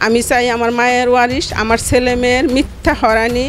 আমি চাই আমার মায়ের ওয়ারিশ, আমার ছেলে মেয়ের মিথ্যা হয়রানি,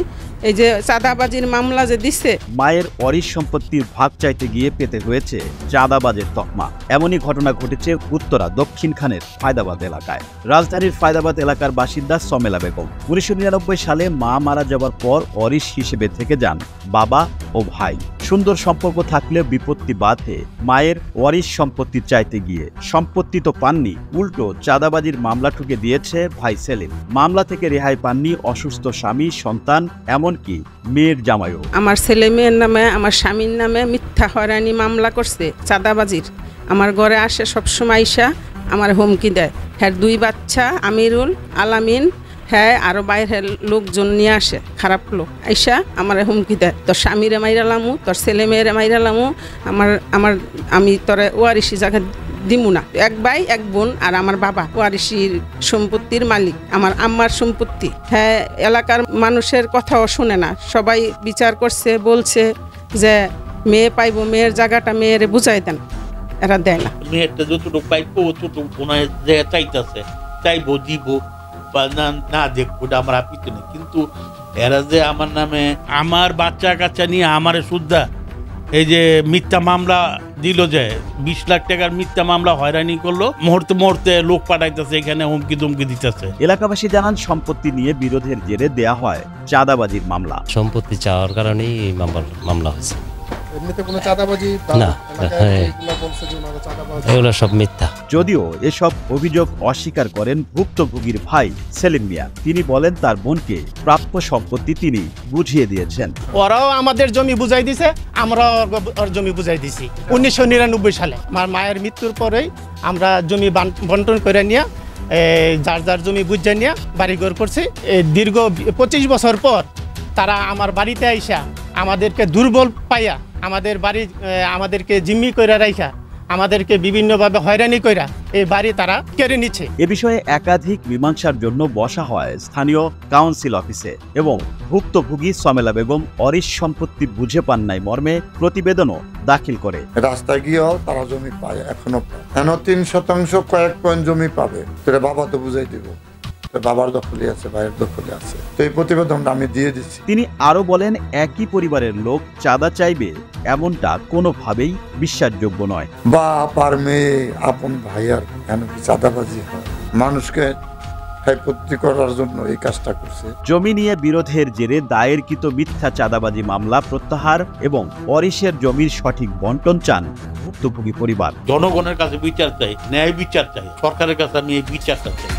এই যে চাঁদাবাজির মামলা যে দিচ্ছে। মায়ের ওয়ারিশ সম্পত্তির ভাগ চাইতে গিয়ে পেতে হয়েছে চাঁদাবাজের তকমা। এমনই ঘটনা ঘটেছে উত্তরা দক্ষিণ খানের ফায়দাবাদ এলাকায়। রাজধানীর ফায়দাবাদ এলাকার বাসিন্দা সমেলা বেগম 1999 সালে মা মারা যাওয়ার পর ওয়ারিশ হিসেবে থেকে যান বাবা ও ভাই। সুন্দর সম্পর্ক থাকলেও বিপত্তি বাধে মায়ের ওয়ারিশ সম্পত্তি চাইতে গিয়ে। সম্পত্তি তো পাননি, উল্টো চাঁদাবাজির মামলা ঠুকে দিয়েছে ভাই সেলিম। মামলা থেকে রেহাই পাননি অসুস্থ স্বামী, সন্তান, এমনকি মেয়ের জামাইও। আমার ছেলে মেয়ের নামে, আমার স্বামীর নামে মিথ্যা হয়রানি মামলা করছে চাঁদাবাজির। আমার ঘরে আসে সবসময় আইসা আমার হুমকি দেয়। হ্যাঁ 2 বাচ্চা আমিরুল, আলামিন, হ্যাঁ আরো বাইরের লোকজন নিয়ে আসে, খারাপ লোক আইসা আমার হুমকি দেয়, তোর স্বামীরে মাইরালামু, তোর ছেলে মেয়েরে মাইরালামু, আমি তোরে ওয়ারিশি জায়গা দিমু না। 1 ভাই 1 বোন আর আমার বাবা ওয়ারিশির সম্পত্তির মালিক, আমার আম্মার সম্পত্তি। হ্যাঁ এলাকার মানুষের কথাও শুনে না, সবাই বিচার করছে, বলছে যে মেয়ে পাইবো, মেয়ের জায়গাটা মেয়েরে বুঝাই দেন, এরা দেয় না। মেয়েরটা যতটুকু পাইবো অতটুকু ওনার যে চাইতেছে, চাইবো দিব বা না দেখবো, আমার আপত্তি নেই। কিন্তু এরা যে আমার নামে আমার বাচ্চা কাচ্চা নিয়ে আমারে শুদ্ধা এই যে মিথ্যা মামলা দিল, যে 20 লাখ টাকার মিথ্যা মামলা হয়রানি করলো, মুহূর্তে মুহূর্তে লোক পাঠাইতেছে, এখানে হুমকি দুমকি দিতেছে। এলাকাবাসী জানান সম্পত্তি নিয়ে বিরোধের জেরে দেয়া হয় চাঁদাবাজির মামলা। সম্পত্তি চাওয়ার কারণেই মামলা হয়েছে। এমনিতে কোনো চাঁদাবাজি না, এগুলো সব মিথ্যা। যদিও এসব অভিযোগ অস্বীকার করেন ভুক্তভোগীর ভাই সেলিম মিয়া। তিনি বলেন তার বোনকে প্রাপ্য সম্পত্তি তিনি বুঝিয়ে দিয়েছেন। ওরাও আমাদের জমি বুঝাই দিছে, আমরাও ওর জমি বুঝাই দিছি। 1999 সালে আমার মায়ের মৃত্যুর পরেই আমরা জমি বন্টন করে নিয়ে যার যার জমি বুঝে নিয়ে বাড়িঘর করছি। দীর্ঘ 25 বছর পর তারা আমার বাড়িতে আইসা আমাদেরকে দুর্বল পাইয়া আমাদেরকে জিম্মি কইরা রাইখা আমাদেরকে বিভিন্নভাবে হয়রানি কইরা এই বাড়ি তারা কেড়ে নিচ্ছে। এ বিষয়ে একাধিক মীমাংসার জন্য বসা হয় স্থানীয় কাউন্সিল অফিসে এবং ভুক্তভোগী সমেলা বেগম ওয়ারিশ সম্পত্তি বুঝে পান নাই মর্মে প্রতিবেদনও দাখিল করে। রাস্তায় গিয়েও তারা জমি পায়, এখনো 3% কয়েক পয়েন্ট জমি পাবে, সেটা বাবা তো বুঝাই দিব, বাবার দখলে আছে, ভাইয়ের দখলে আছে। তো এই প্রতিবেদনটা আমি দিয়ে দিচ্ছি। তিনি আরো বলেন একই পরিবারের লোক চাঁদা চাইবে এমনটা কোনোভাবেই বিশ্বাসযোগ্য নয়। বা আপার মেয়ে, আপন ভাইয়ার কেন কি চাঁদাবাজি হয়? মানুষকে ক্ষয়ক্ষতি করার জন্য এই কাজটা করছে। জমি নিয়ে বিরোধের জেরে দায়েরকৃত মিথ্যা চাঁদাবাজি মামলা প্রত্যাহার এবং ওয়ারিশের জমির সঠিক বন্টন চান ভুক্তভোগী পরিবার। জনগণের কাছে বিচার চাই, ন্যায় বিচার চাই, সরকারের কাছে আমি এই বিচারটা চাই।